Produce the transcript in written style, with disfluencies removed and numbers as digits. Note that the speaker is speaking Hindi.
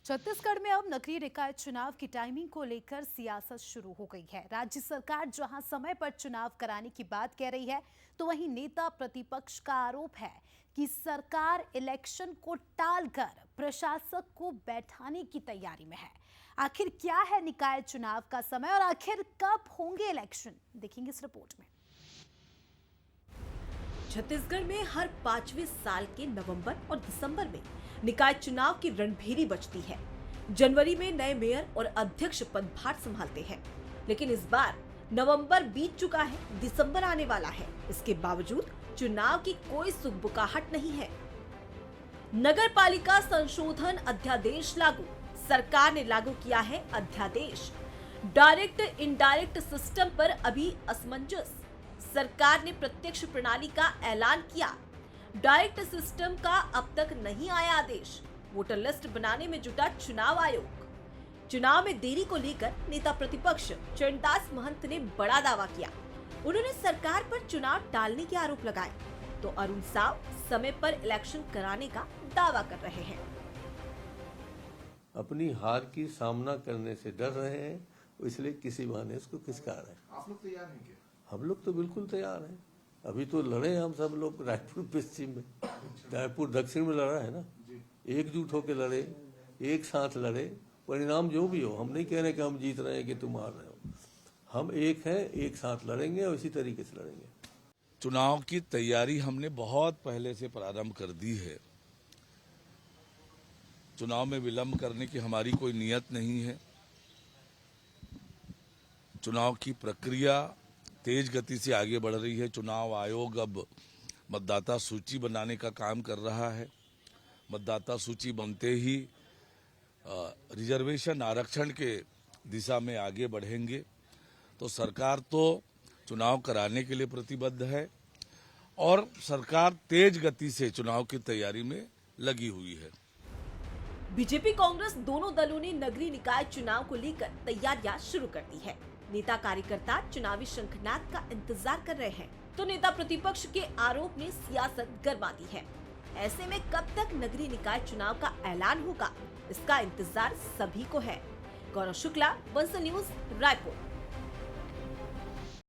छत्तीसगढ़ में अब नगरीय निकाय चुनाव की टाइमिंग को लेकर सियासत शुरू हो गई है। राज्य सरकार जहां समय पर चुनाव कराने की बात कह रही है, तो वहीं नेता प्रतिपक्ष का आरोप है कि सरकार इलेक्शन को टालकर प्रशासक को बैठाने की तैयारी में है। आखिर क्या है निकाय चुनाव का समय और आखिर कब होंगे इलेक्शन, देखेंगे इस रिपोर्ट में। छत्तीसगढ़ में हर 5वें साल के नवंबर और दिसंबर में निकाय चुनाव की रणभेरी बजती है। जनवरी में नए मेयर और अध्यक्ष पदभार संभालते हैं, लेकिन इस बार नवंबर बीत चुका है, दिसंबर आने वाला है। इसके बावजूद चुनाव की कोई सुगबुकाहट नहीं है। नगर पालिका संशोधन अध्यादेश लागू, सरकार ने लागू किया है अध्यादेश। डायरेक्ट इनडायरेक्ट सिस्टम पर अभी असमंजस, सरकार ने प्रत्यक्ष प्रणाली का ऐलान किया। डायरेक्ट सिस्टम का अब तक नहीं आया आदेश। वोटर लिस्ट बनाने में जुटा चुनाव आयोग। चुनाव में देरी को लेकर नेता प्रतिपक्ष चरणदास महंत ने बड़ा दावा किया। उन्होंने सरकार पर चुनाव टालने के आरोप लगाए, तो अरुण साव समय पर इलेक्शन कराने का दावा कर रहे हैं। अपनी हार की सामना करने से डर रहे हैं, इसलिए किसी बहाने इसको खिसका रहे हैं। आप लोग तैयार हैं क्या? हम लोग तो बिल्कुल तैयार हैं। अभी तो लड़े हम सब लोग रायपुर पश्चिम में, रायपुर दक्षिण में लड़ा है ना। एकजुट होकर लड़े, एक साथ लड़े, परिणाम जो भी हो। हम नहीं कह रहे कि हम जीत रहे हैं कि तुम हार रहे हो। हम एक हैं, एक साथ लड़ेंगे और इसी तरीके से लड़ेंगे। चुनाव की तैयारी हमने बहुत पहले से प्रारंभ कर दी है। चुनाव में विलंब करने की हमारी कोई नियत नहीं है। चुनाव की प्रक्रिया तेज गति से आगे बढ़ रही है। चुनाव आयोग अब मतदाता सूची बनाने का काम कर रहा है। मतदाता सूची बनते ही रिजर्वेशन आरक्षण के दिशा में आगे बढ़ेंगे। तो सरकार तो चुनाव कराने के लिए प्रतिबद्ध है और सरकार तेज गति से चुनाव की तैयारी में लगी हुई है। बीजेपी कांग्रेस दोनों दलों ने नगरीय निकाय चुनाव को लेकर तैयारियां शुरू कर दी है। नेता कार्यकर्ता चुनावी शंखनाद का इंतजार कर रहे हैं, तो नेता प्रतिपक्ष के आरोप ने सियासत गरमा दी है। ऐसे में कब तक नगरीय निकाय चुनाव का ऐलान होगा, इसका इंतजार सभी को है। गौरव शुक्ला, बंसल न्यूज, रायपुर।